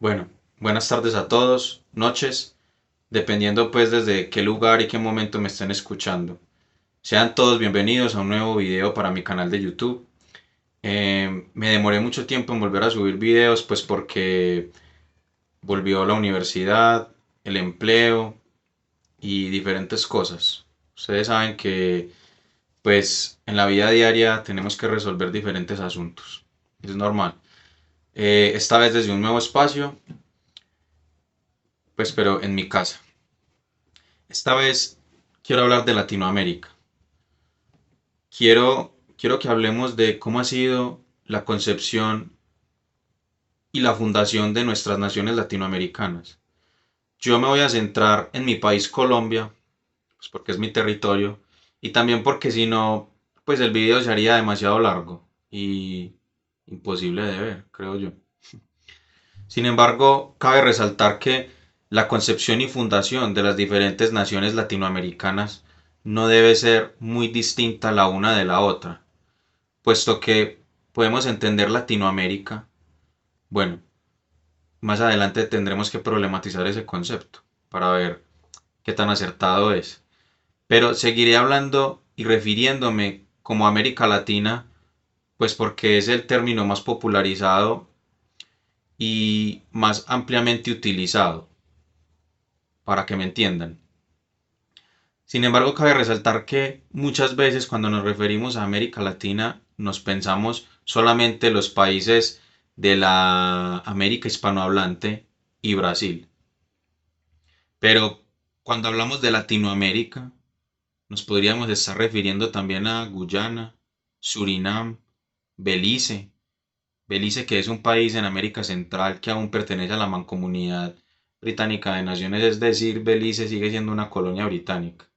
Bueno, buenas tardes a todos, noches, dependiendo pues desde qué lugar y qué momento me estén escuchando. Sean todos bienvenidos a un nuevo video para mi canal de YouTube. Me demoré mucho tiempo en volver a subir videos pues porque volvió la universidad, el empleo y diferentes cosas. Ustedes saben que pues en la vida diaria tenemos que resolver diferentes asuntos. Es normal. Esta vez desde un nuevo espacio, pues pero en mi casa. Esta vez quiero hablar de Latinoamérica. Quiero que hablemos de cómo ha sido la concepción y la fundación de nuestras naciones latinoamericanas. Yo me voy a centrar en mi país Colombia, pues porque es mi territorio, y también porque si no, pues el video se haría demasiado largo y imposible de ver, creo yo. Sin embargo, cabe resaltar que la concepción y fundación de las diferentes naciones latinoamericanas no debe ser muy distinta la una de la otra, puesto que podemos entender Latinoamérica. Bueno, más adelante tendremos que problematizar ese concepto para ver qué tan acertado es. Pero seguiré hablando y refiriéndome como América Latina, pues porque es el término más popularizado y más ampliamente utilizado, para que me entiendan. Sin embargo, cabe resaltar que muchas veces cuando nos referimos a América Latina nos pensamos solamente los países de la América hispanohablante y Brasil. Pero cuando hablamos de Latinoamérica, nos podríamos estar refiriendo también a Guyana, Surinam, Belice. Belice, que es un país en América Central que aún pertenece a la Mancomunidad Británica de Naciones, es decir, Belice sigue siendo una colonia británica.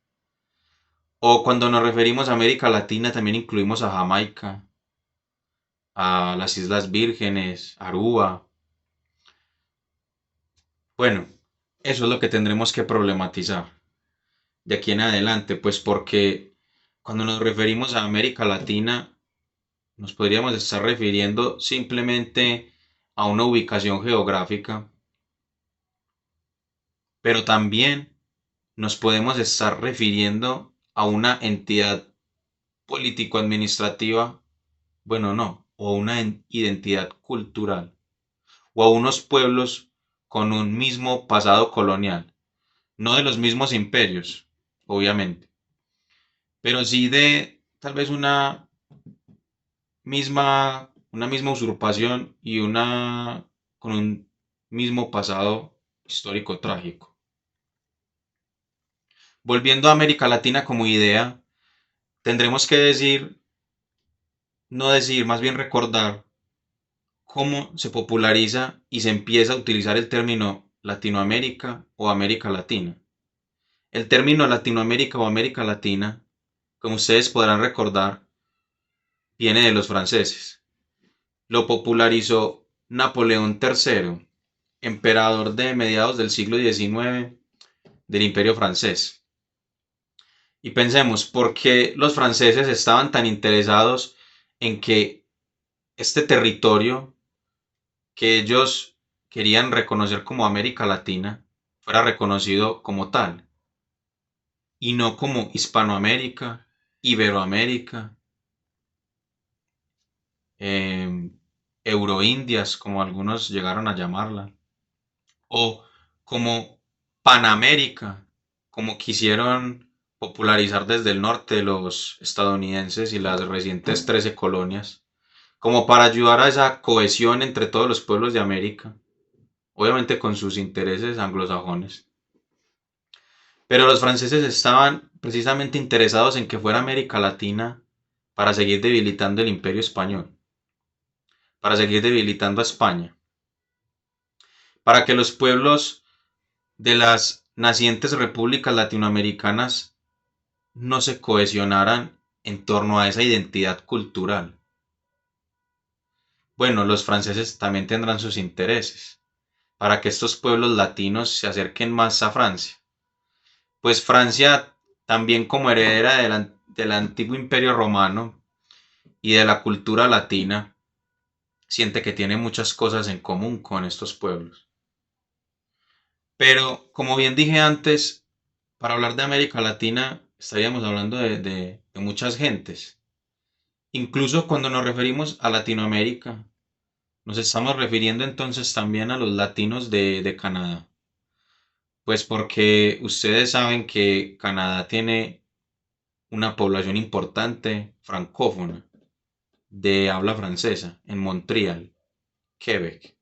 O cuando nos referimos a América Latina, también incluimos a Jamaica, a las Islas Vírgenes, Aruba. Bueno, eso es lo que tendremos que problematizar de aquí en adelante, pues porque cuando nos referimos a América Latina, nos podríamos estar refiriendo simplemente a una ubicación geográfica, pero también nos podemos estar refiriendo a una entidad político-administrativa, bueno, no, o una identidad cultural, o a unos pueblos con un mismo pasado colonial, no de los mismos imperios, obviamente, pero sí de tal vez una misma usurpación y una con un mismo pasado histórico trágico. Volviendo a América Latina como idea, tendremos que decir, no decir, más bien recordar cómo se populariza y se empieza a utilizar el término Latinoamérica o América Latina. El término Latinoamérica o América Latina, como ustedes podrán recordar, viene de los franceses. Lo popularizó Napoleón III, emperador de mediados del siglo XIX del Imperio francés. Y pensemos, ¿por qué los franceses estaban tan interesados en que este territorio que ellos querían reconocer como América Latina fuera reconocido como tal y no como Hispanoamérica, Iberoamérica, eh, Euroindias, como algunos llegaron a llamarla, o como Panamérica, como quisieron popularizar desde el norte los estadounidenses y las recientes 13 colonias, como para ayudar a esa cohesión entre todos los pueblos de América, obviamente con sus intereses anglosajones. Pero los franceses estaban precisamente interesados en que fuera América Latina para seguir debilitando el imperio español, para seguir debilitando a España, para que los pueblos de las nacientes repúblicas latinoamericanas no se cohesionaran en torno a esa identidad cultural. Bueno, los franceses también tendrán sus intereses para que estos pueblos latinos se acerquen más a Francia. Pues Francia, también como heredera del antiguo imperio romano y de la cultura latina, siente que tiene muchas cosas en común con estos pueblos. Pero como bien dije antes, para hablar de América Latina estaríamos hablando de muchas gentes. Incluso cuando nos referimos a Latinoamérica, nos estamos refiriendo entonces también a los latinos de Canadá. Pues porque ustedes saben que Canadá tiene una población importante francófona de habla francesa en Montreal, Quebec.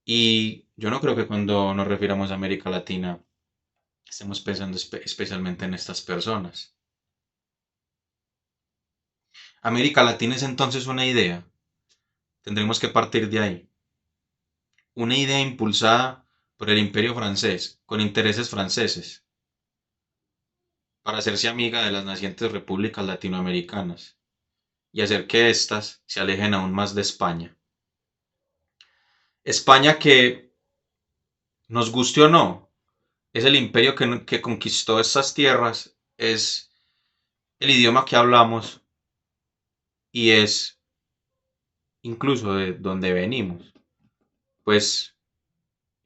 Y yo no creo que cuando nos refiramos a América Latina estemos pensando especialmente en estas personas. América Latina es entonces una idea. Tendremos que partir de ahí. Una idea impulsada por el Imperio francés, con intereses franceses, para hacerse amiga de las nacientes repúblicas latinoamericanas y hacer que éstas se alejen aún más de España. España que, nos guste o no, es el imperio que conquistó estas tierras, es el idioma que hablamos y es incluso de donde venimos. Pues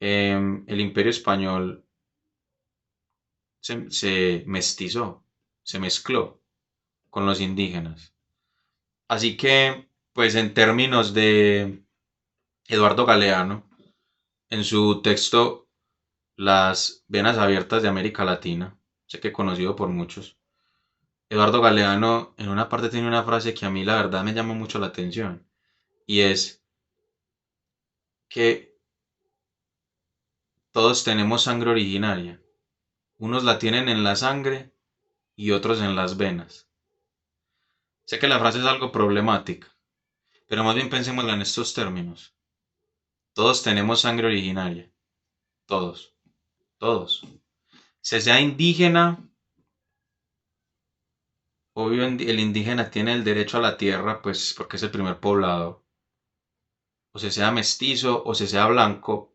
el imperio español se mestizó, se mezcló con los indígenas. Así que, pues en términos de Eduardo Galeano, en su texto Las venas abiertas de América Latina, sé que conocido por muchos, Eduardo Galeano en una parte tiene una frase que a mí la verdad me llama mucho la atención y es que todos tenemos sangre originaria. Unos la tienen en la sangre y otros en las venas. Sé que la frase es algo problemática, pero más bien pensémosla en estos términos. Todos tenemos sangre originaria. Todos. Todos. Se sea indígena, obvio el indígena tiene el derecho a la tierra, pues porque es el primer poblado. O se sea mestizo o se sea blanco,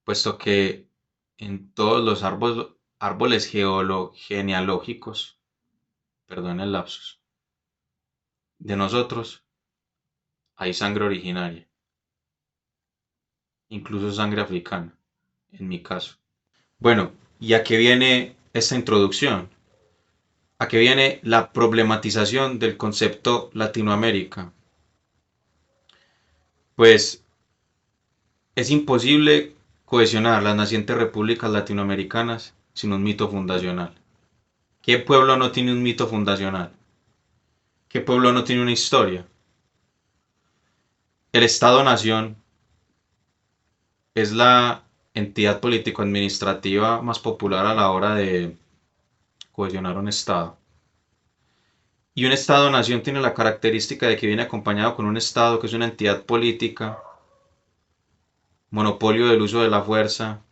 puesto que en todos los árboles genealógicos, perdón el lapsus, de nosotros hay sangre originaria, incluso sangre africana, en mi caso. Bueno, ¿y a qué viene esta introducción? ¿A qué viene la problematización del concepto Latinoamérica? Pues es imposible cohesionar las nacientes repúblicas latinoamericanas sin un mito fundacional. ¿Qué pueblo no tiene un mito fundacional? ¿Qué pueblo no tiene una historia? El Estado-Nación es la entidad político-administrativa más popular a la hora de cohesionar un Estado. Y un Estado-Nación tiene la característica de que viene acompañado con un Estado que es una entidad política, monopolio del uso de la fuerza,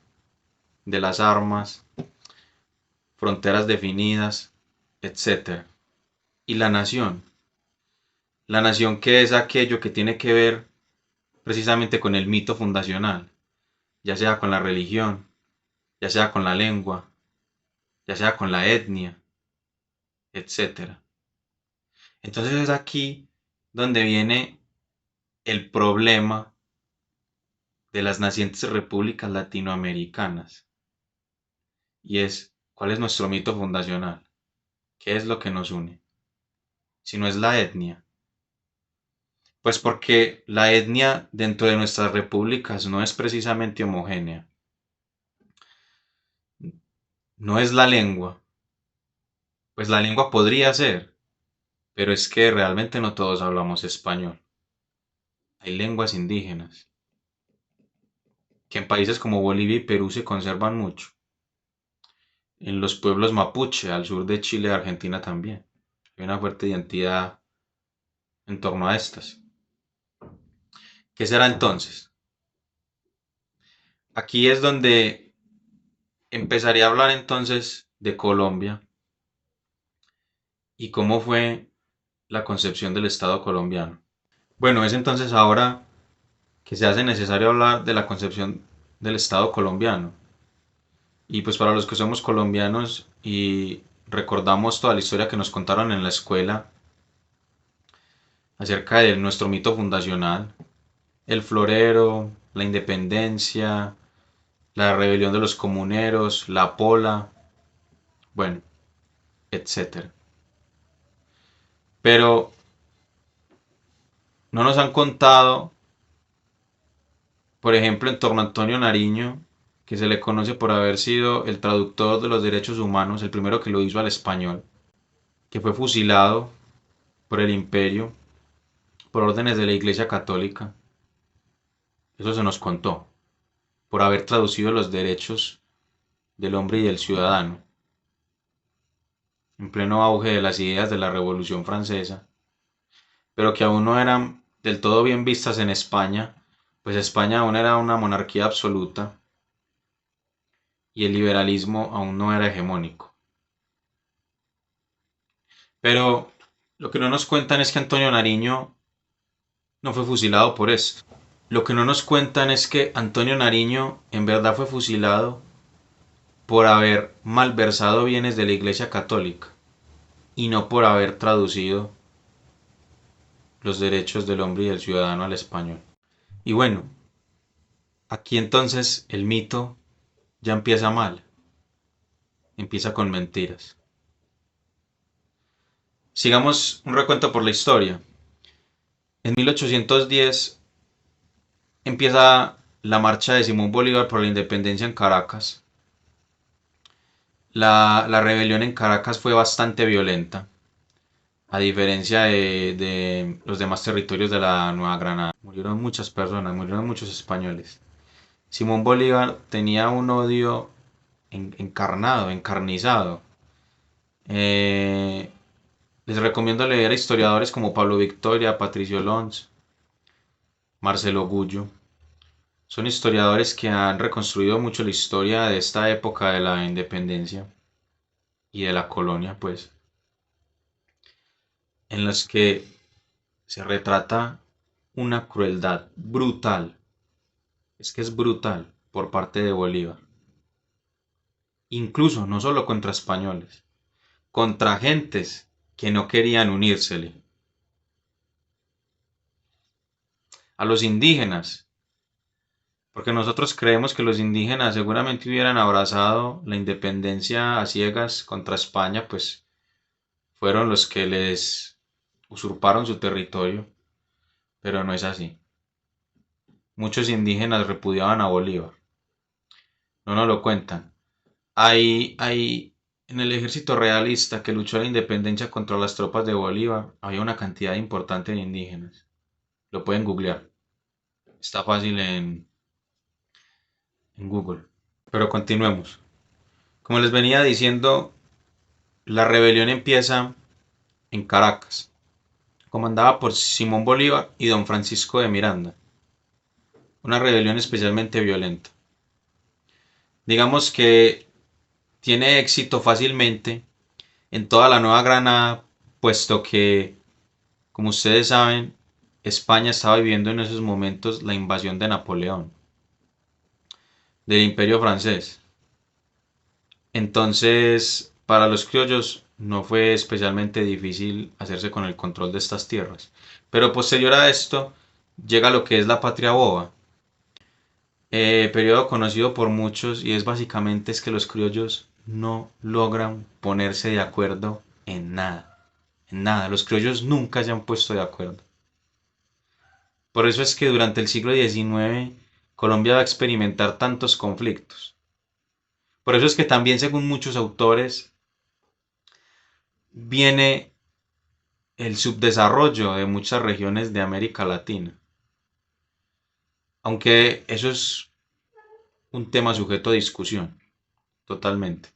de las armas, fronteras definidas, etc. Y la nación que es aquello que tiene que ver precisamente con el mito fundacional, ya sea con la religión, ya sea con la lengua, ya sea con la etnia, etc. Entonces es aquí donde viene el problema de las nacientes repúblicas latinoamericanas. Y es, ¿cuál es nuestro mito fundacional? ¿Qué es lo que nos une? Si no es la etnia. Pues porque la etnia dentro de nuestras repúblicas no es precisamente homogénea. No es la lengua. Pues la lengua podría ser, pero es que realmente no todos hablamos español. Hay lenguas indígenas, que en países como Bolivia y Perú se conservan mucho. En los pueblos mapuche, al sur de Chile y Argentina también. Hay una fuerte identidad en torno a estas. ¿Qué será entonces? Aquí es donde empezaría a hablar entonces de Colombia y cómo fue la concepción del Estado colombiano. Bueno, es entonces ahora que se hace necesario hablar de la concepción del Estado colombiano. Y pues para los que somos colombianos y recordamos toda la historia que nos contaron en la escuela acerca de nuestro mito fundacional, el florero, la independencia, la rebelión de los comuneros, la pola, bueno, etcétera. Pero no nos han contado, por ejemplo, en torno a Antonio Nariño, que se le conoce por haber sido el traductor de los derechos humanos, el primero que lo hizo al español, que fue fusilado por el imperio por órdenes de la Iglesia Católica. Eso se nos contó, por haber traducido los derechos del hombre y del ciudadano, en pleno auge de las ideas de la Revolución Francesa, pero que aún no eran del todo bien vistas en España, pues España aún era una monarquía absoluta y el liberalismo aún no era hegemónico. Pero lo que no nos cuentan es que Antonio Nariño no fue fusilado por esto. Lo que no nos cuentan es que Antonio Nariño en verdad fue fusilado por haber malversado bienes de la Iglesia Católica y no por haber traducido los derechos del hombre y del ciudadano al español. Y bueno, aquí entonces el mito ya empieza mal, empieza con mentiras. Sigamos un recuento por la historia. En 1810 empieza la marcha de Simón Bolívar por la independencia en Caracas. La rebelión en Caracas fue bastante violenta, a diferencia de los demás territorios de la Nueva Granada. Murieron muchas personas, murieron muchos españoles. Simón Bolívar tenía un odio encarnado, encarnizado. Eh, Les recomiendo leer a historiadores como Pablo Victoria, Patricio Lons, Marcelo Gullo. Son historiadores que han reconstruido mucho la historia de esta época de la independencia y de la colonia, pues, en las que se retrata una crueldad brutal, es que es brutal por parte de Bolívar, incluso no solo contra españoles, contra gentes que no querían unírsele, a los indígenas, porque nosotros creemos que los indígenas seguramente hubieran abrazado la independencia a ciegas contra España, pues fueron los que les usurparon su territorio, pero no es así. Muchos indígenas repudiaban a Bolívar, no nos lo cuentan. Hay en el ejército realista que luchó a la independencia contra las tropas de Bolívar, había una cantidad importante de indígenas. Lo pueden googlear. Está fácil en Google. Pero continuemos. Como les venía diciendo, la rebelión empieza en Caracas, comandada por Simón Bolívar y don Francisco de Miranda. Una rebelión especialmente violenta. Digamos que tiene éxito fácilmente en toda la Nueva Granada, puesto que, como ustedes saben, España estaba viviendo en esos momentos la invasión de Napoleón, del Imperio francés. Entonces, para los criollos no fue especialmente difícil hacerse con el control de estas tierras. Pero posterior a esto, llega lo que es la Patria Boba, periodo conocido por muchos y es básicamente es que los criollos no logran ponerse de acuerdo en nada. En nada, los criollos nunca se han puesto de acuerdo. Por eso es que durante el siglo XIX Colombia va a experimentar tantos conflictos. Por eso es que también, según muchos autores, viene el subdesarrollo de muchas regiones de América Latina. Aunque eso es un tema sujeto a discusión, totalmente.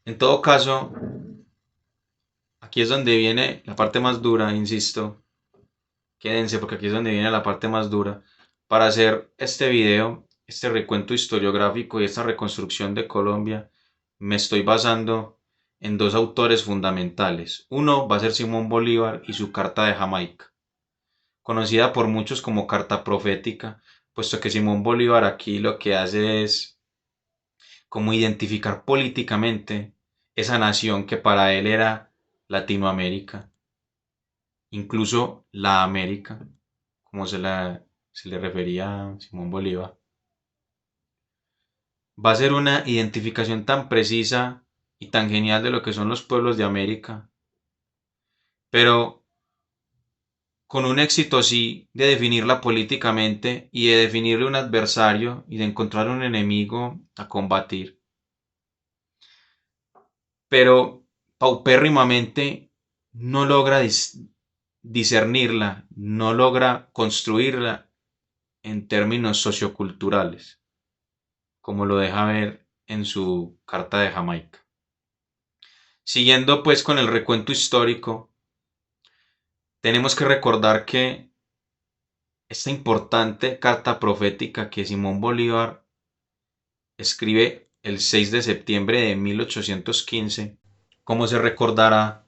En todo caso, aquí es donde viene la parte más dura, insisto. Quédense porque aquí es donde viene la parte más dura. Para hacer este video, este recuento historiográfico y esta reconstrucción de Colombia, me estoy basando en dos autores fundamentales. Uno va a ser Simón Bolívar y su Carta de Jamaica, conocida por muchos como Carta Profética, puesto que Simón Bolívar aquí lo que hace es como identificar políticamente esa nación que para él era Latinoamérica, incluso la América, como se le refería a Simón Bolívar. va a ser una identificación tan precisa y tan genial de lo que son los pueblos de América, pero con un éxito sí de definirla políticamente y de definirle un adversario y de encontrar un enemigo a combatir, pero paupérrimamente no logra discernirla, no logra construirla en términos socioculturales, como lo deja ver en su Carta de Jamaica. Siguiendo pues con el recuento histórico, tenemos que recordar que esta importante carta profética que Simón Bolívar escribe el 6 de septiembre de 1815, como se recordará,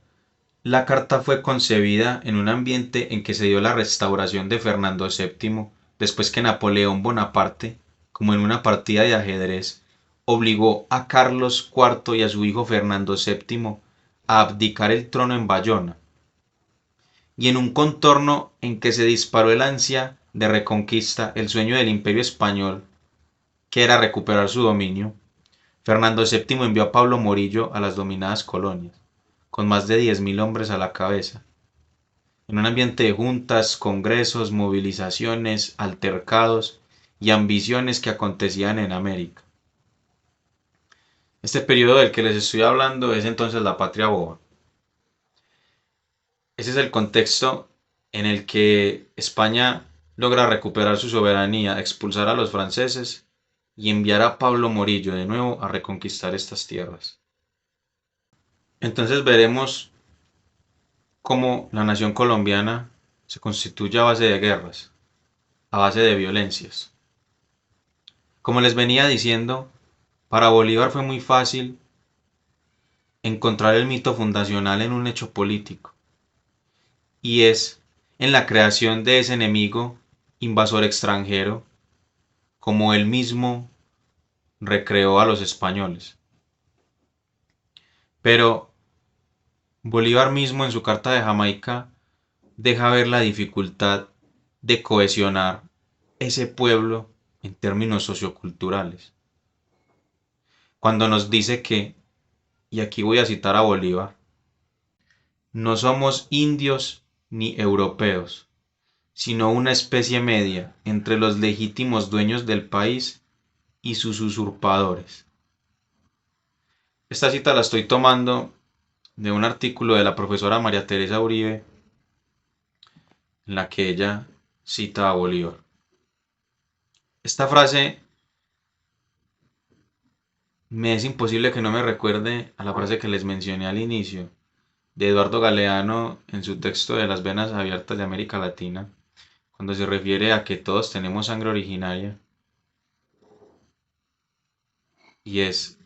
la carta fue concebida en un ambiente en que se dio la restauración de Fernando VII después que Napoleón Bonaparte, como en una partida de ajedrez, obligó a Carlos IV y a su hijo Fernando VII a abdicar el trono en Bayona, y en un contorno en que se disparó el ansia de reconquista, el sueño del imperio español, que era recuperar su dominio, Fernando VII envió a Pablo Morillo a las dominadas colonias, con más de 10.000 hombres a la cabeza, en un ambiente de juntas, congresos, movilizaciones, altercados y ambiciones que acontecían en América. Este periodo del que les estoy hablando es entonces la Patria Boba. Ese es el contexto en el que España logra recuperar su soberanía, expulsar a los franceses y enviar a Pablo Morillo de nuevo a reconquistar estas tierras. Entonces veremos cómo la nación colombiana se constituye a base de guerras, a base de violencias. Como les venía diciendo, para Bolívar fue muy fácil encontrar el mito fundacional en un hecho político, y es en la creación de ese enemigo invasor extranjero, como él mismo recreó a los españoles. Pero Bolívar mismo en su Carta de Jamaica deja ver la dificultad de cohesionar ese pueblo en términos socioculturales. Cuando nos dice que, y aquí voy a citar a Bolívar, no somos indios ni europeos, sino una especie media entre los legítimos dueños del país y sus usurpadores. Esta cita la estoy tomando de un artículo de la profesora María Teresa Uribe, en la que ella cita a Bolívar. Esta frase me es imposible que no me recuerde a la frase que les mencioné al inicio, de Eduardo Galeano en su texto de Las venas abiertas de América Latina, cuando se refiere a que todos tenemos sangre originaria, y es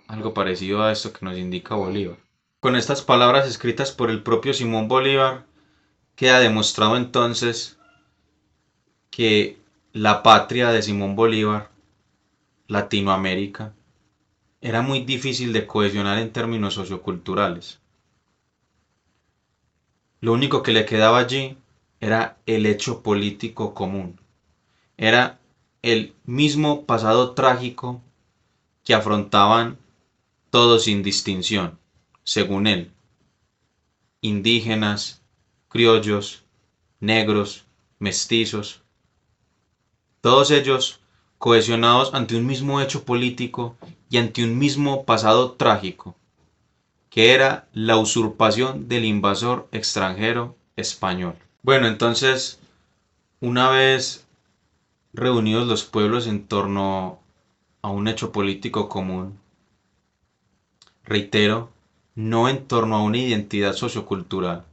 algo parecido a esto que nos indica Bolívar. Con estas palabras escritas por el propio Simón Bolívar, queda demostrado entonces que la patria de Simón Bolívar, Latinoamérica, era muy difícil de cohesionar en términos socioculturales. Lo único que le quedaba allí era el hecho político común. Era el mismo pasado trágico que afrontaban todos sin distinción, según él: indígenas, criollos, negros, mestizos, todos ellos cohesionados ante un mismo hecho político y ante un mismo pasado trágico, que era la usurpación del invasor extranjero español. Bueno, entonces, una vez reunidos los pueblos en torno a un hecho político común, reitero, no en torno a una identidad sociocultural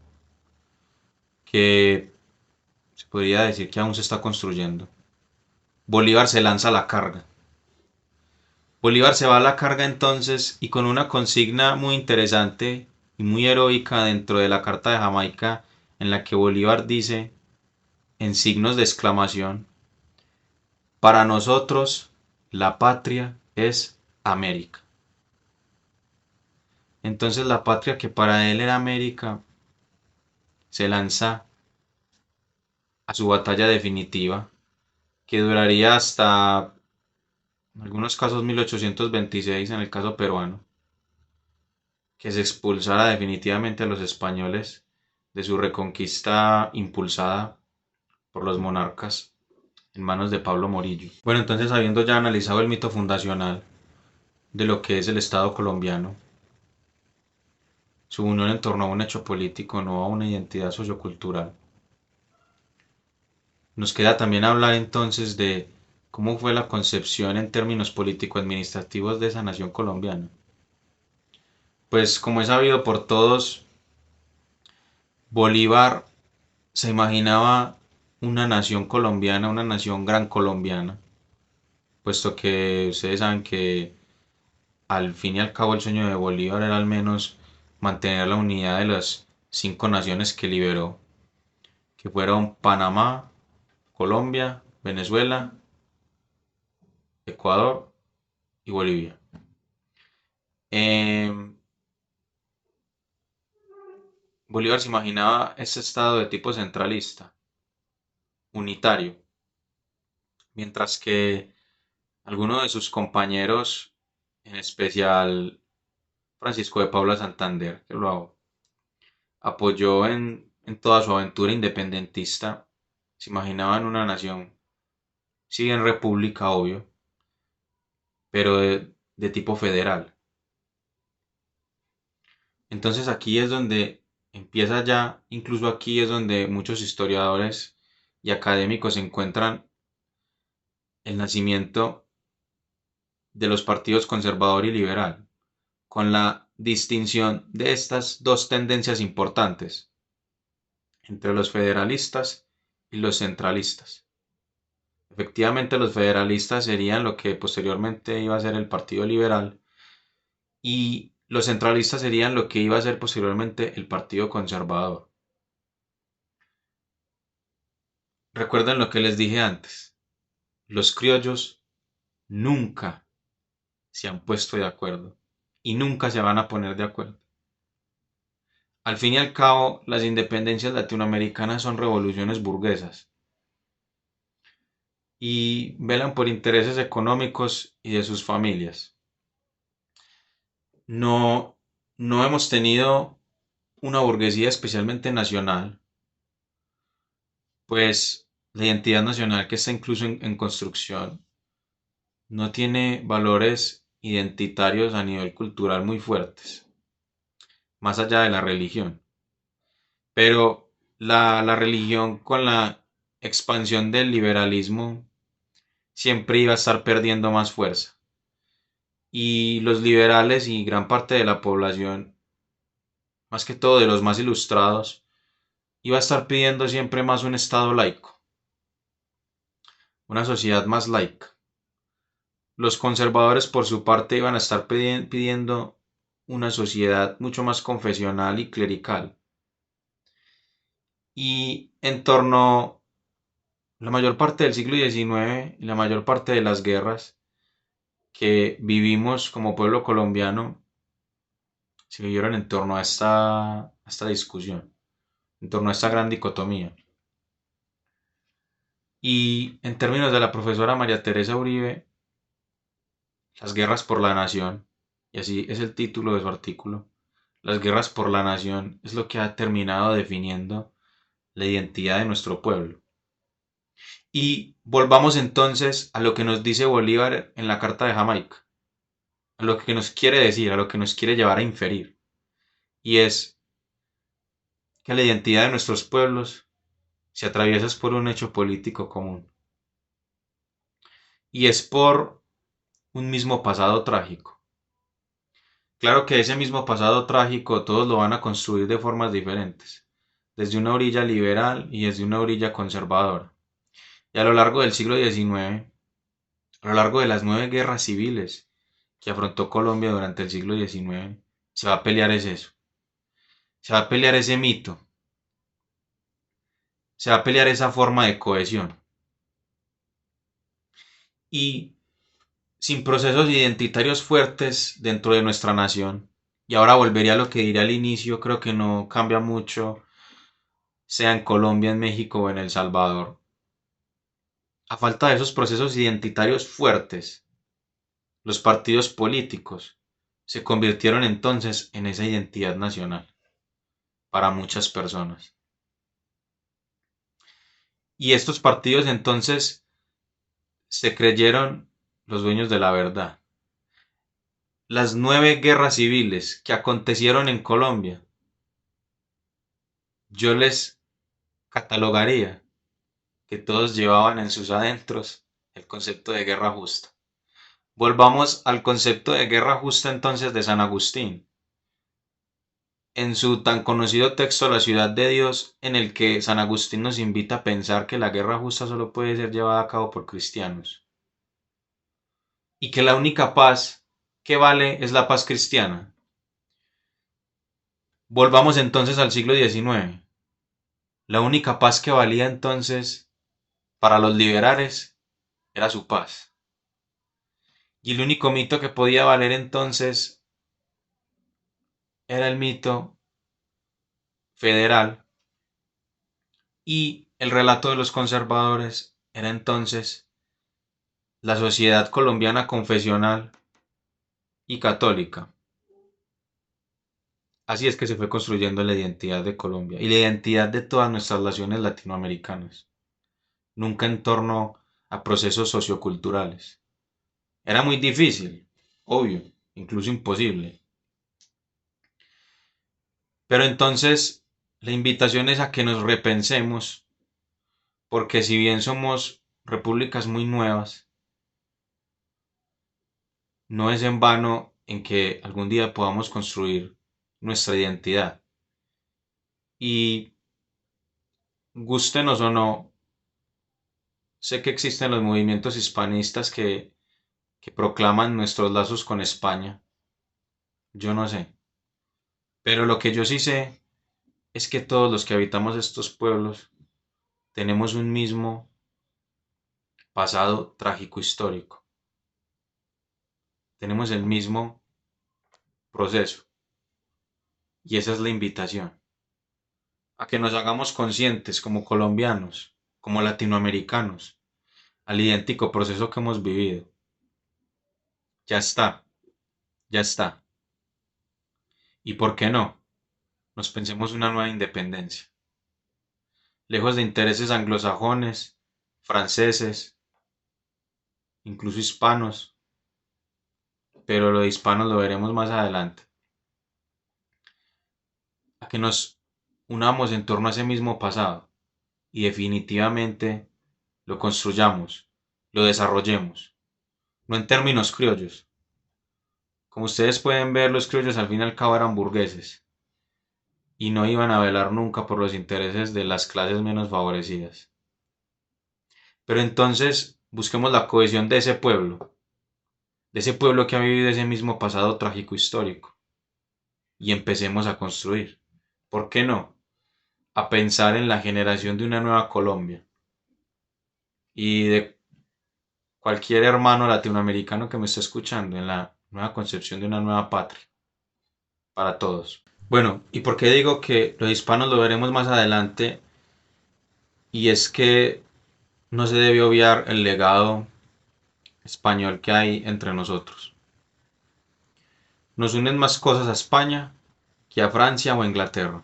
que se podría decir que aún se está construyendo, Bolívar se lanza a la carga. Bolívar se va a la carga entonces, y con una consigna muy interesante y muy heroica dentro de la Carta de Jamaica, en la que Bolívar dice, en signos de exclamación: para nosotros la patria es América. Entonces la patria que para él era América se lanza a su batalla definitiva, que duraría hasta en algunos casos 1826 en el caso peruano, que se expulsara definitivamente a los españoles de su reconquista impulsada por los monarcas en manos de Pablo Morillo. Bueno, entonces habiendo ya analizado el mito fundacional de lo que es el Estado colombiano, su unión en torno a un hecho político, no a una identidad sociocultural, nos queda también hablar entonces de cómo fue la concepción en términos político-administrativos de esa nación colombiana. Pues como es sabido por todos, Bolívar se imaginaba una nación colombiana, una nación gran colombiana, puesto que ustedes saben que al fin y al cabo el sueño de Bolívar era al menos mantener la unidad de las 5 naciones que liberó, que fueron Panamá, Colombia, Venezuela, Ecuador y Bolivia. Em, Bolívar se imaginaba este estado de tipo centralista, unitario, mientras que algunos de sus compañeros, en especial Francisco de Paula Santander, que lo apoyó en toda su aventura independentista, se imaginaban una nación, sí en república, obvio, pero de tipo federal. Entonces aquí es donde empieza ya, incluso aquí es donde muchos historiadores y académicos encuentran el nacimiento de los partidos conservador y liberal, con la distinción de estas dos tendencias importantes entre los federalistas y los centralistas. Efectivamente, los federalistas serían lo que posteriormente iba a ser el Partido Liberal y los centralistas serían lo que iba a ser posteriormente el Partido Conservador. Recuerden lo que les dije antes, los criollos nunca se han puesto de acuerdo y nunca se van a poner de acuerdo. Al fin y al cabo, las independencias latinoamericanas son revoluciones burguesas y velan por intereses económicos y de sus familias. No, no hemos tenido una burguesía especialmente nacional, pues la identidad nacional que está incluso en construcción no tiene valores identitarios a nivel cultural muy fuertes, más allá de la religión. Pero la religión con la expansión del liberalismo siempre iba a estar perdiendo más fuerza. Y los liberales y gran parte de la población, más que todo de los más ilustrados, iba a estar pidiendo siempre más un Estado laico, una sociedad más laica. Los conservadores, por su parte, iban a estar pidiendo una sociedad mucho más confesional y clerical. Y en torno a la mayor parte del siglo XIX y la mayor parte de las guerras que vivimos como pueblo colombiano se vivieron en torno a esta discusión, en torno a esta gran dicotomía. Y en términos de la profesora María Teresa Uribe, las guerras por la nación, y así es el título de su artículo, las guerras por la nación es lo que ha terminado definiendo la identidad de nuestro pueblo. Y volvamos entonces a lo que nos dice Bolívar en la Carta de Jamaica, a lo que nos quiere decir, a lo que nos quiere llevar a inferir, y es que la identidad de nuestros pueblos se atraviesa por un hecho político común, y es por un mismo pasado trágico. Claro que ese mismo pasado trágico todos lo van a construir de formas diferentes, desde una orilla liberal y desde una orilla conservadora. Y a lo largo del siglo XIX, a lo largo de las 9 guerras civiles que afrontó Colombia durante el siglo XIX, se va a pelear es eso. Se va a pelear ese mito. Se va a pelear esa forma de cohesión. Y sin procesos identitarios fuertes dentro de nuestra nación, y ahora volvería a lo que diré al inicio, creo que no cambia mucho, sea en Colombia, en México o en El Salvador. A falta de esos procesos identitarios fuertes, los partidos políticos se convirtieron entonces en esa identidad nacional para muchas personas. Y estos partidos entonces se creyeron los dueños de la verdad. Las 9 guerras civiles que acontecieron en Colombia, yo les catalogaría que todos llevaban en sus adentros el concepto de guerra justa. Volvamos al concepto de guerra justa entonces de San Agustín, en su tan conocido texto La ciudad de Dios, en el que San Agustín nos invita a pensar que la guerra justa solo puede ser llevada a cabo por cristianos, y que la única paz que vale es la paz cristiana. Volvamos entonces al siglo XIX. La única paz que valía entonces para los liberales era su paz. Y el único mito que podía valer entonces era el mito federal, y el relato de los conservadores era entonces la sociedad colombiana confesional y católica. Así es que se fue construyendo la identidad de Colombia y la identidad de todas nuestras naciones latinoamericanas, nunca en torno a procesos socioculturales. Era muy difícil, obvio, incluso imposible. Pero entonces la invitación es a que nos repensemos, porque si bien somos repúblicas muy nuevas, no es en vano en que algún día podamos construir nuestra identidad. Y gústenos o no, sé que existen los movimientos hispanistas que proclaman nuestros lazos con España. Yo no sé. Pero lo que yo sí sé es que todos los que habitamos estos pueblos tenemos un mismo pasado trágico histórico. Tenemos el mismo proceso. Y esa es la invitación. A que nos hagamos conscientes como colombianos, como latinoamericanos, al idéntico proceso que hemos vivido. Ya está, ya está. ¿Y por qué no? Nos pensemos una nueva independencia. Lejos de intereses anglosajones, franceses, incluso hispanos, pero lo de hispanos lo veremos más adelante. A que nos unamos en torno a ese mismo pasado y definitivamente lo construyamos, lo desarrollemos, no en términos criollos. Como ustedes pueden ver, los criollos al fin y al cabo eran burgueses y no iban a velar nunca por los intereses de las clases menos favorecidas. Pero entonces busquemos la cohesión de ese pueblo que ha vivido ese mismo pasado trágico histórico, y empecemos a construir. ¿Por qué no? A pensar en la generación de una nueva Colombia y de cualquier hermano latinoamericano que me esté escuchando, en la nueva concepción de una nueva patria para todos. Bueno, ¿y por qué digo que los hispanos lo veremos más adelante? Y es que no se debe obviar el legado español que hay entre nosotros. Nos unen más cosas a España que a Francia o a Inglaterra.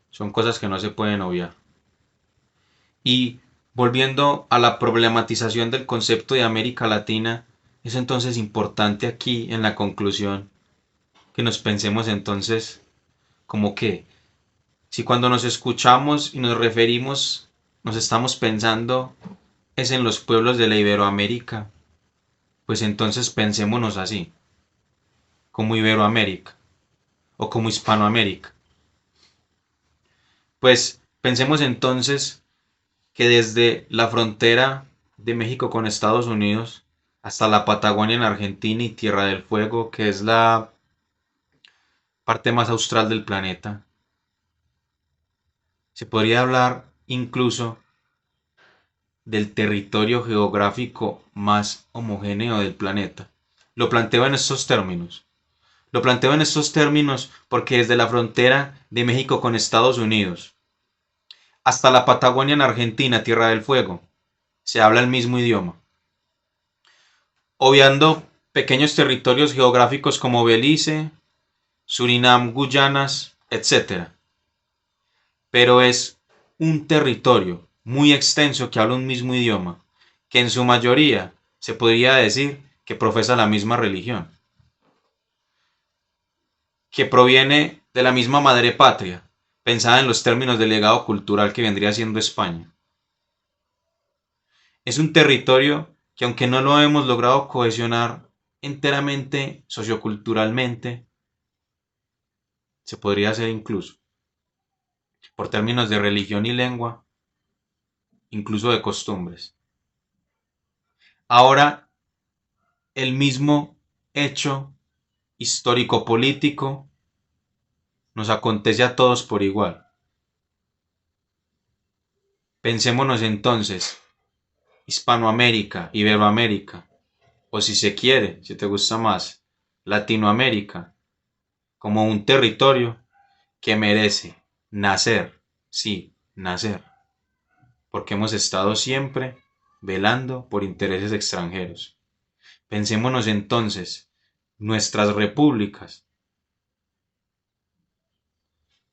Son cosas que no se pueden obviar. Y volviendo a la problematización del concepto de América Latina, es entonces importante aquí en la conclusión que nos pensemos entonces como que si cuando nos escuchamos y nos referimos nos estamos pensando es en los pueblos de la Iberoamérica, pues entonces pensémonos así, como Iberoamérica o como Hispanoamérica. Pues pensemos entonces que desde la frontera de México con Estados Unidos hasta la Patagonia en Argentina y Tierra del Fuego, que es la parte más austral del planeta, se podría hablar incluso del territorio geográfico más homogéneo del planeta. Lo planteo en estos términos. Lo planteo en estos términos porque desde la frontera de México con Estados Unidos hasta la Patagonia en Argentina, Tierra del Fuego, se habla el mismo idioma. Obviando pequeños territorios geográficos como Belice, Surinam, Guyanas, etc. Pero es un territorio muy extenso que habla un mismo idioma, que en su mayoría se podría decir que profesa la misma religión, que proviene de la misma madre patria, pensada en los términos del legado cultural que vendría siendo España. Es un territorio que, aunque no lo hemos logrado cohesionar enteramente socioculturalmente, se podría hacer incluso por términos de religión y lengua, incluso de costumbres. Ahora, el mismo hecho histórico-político nos acontece a todos por igual. Pensémonos entonces, Hispanoamérica, Iberoamérica, o si se quiere, si te gusta más, Latinoamérica, como un territorio que merece nacer, sí, nacer, porque hemos estado siempre velando por intereses extranjeros. Pensémonos entonces, nuestras repúblicas,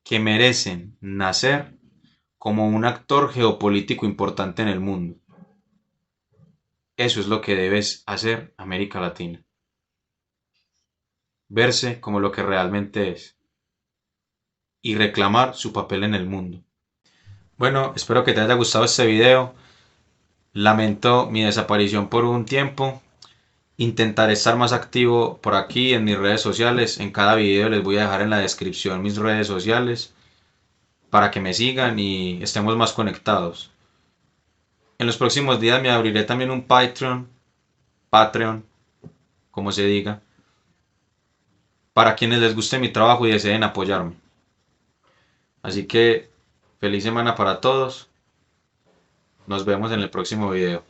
que merecen nacer como un actor geopolítico importante en el mundo. Eso es lo que debes hacer América Latina. Verse como lo que realmente es y reclamar su papel en el mundo. Bueno, espero que te haya gustado este video. Lamento mi desaparición por un tiempo. Intentaré estar más activo por aquí en mis redes sociales. En cada video les voy a dejar en la descripción mis redes sociales para que me sigan y estemos más conectados. En los próximos días me abriré también un Patreon, como se diga, para quienes les guste mi trabajo y deseen apoyarme. Así que feliz semana para todos. Nos vemos en el próximo video.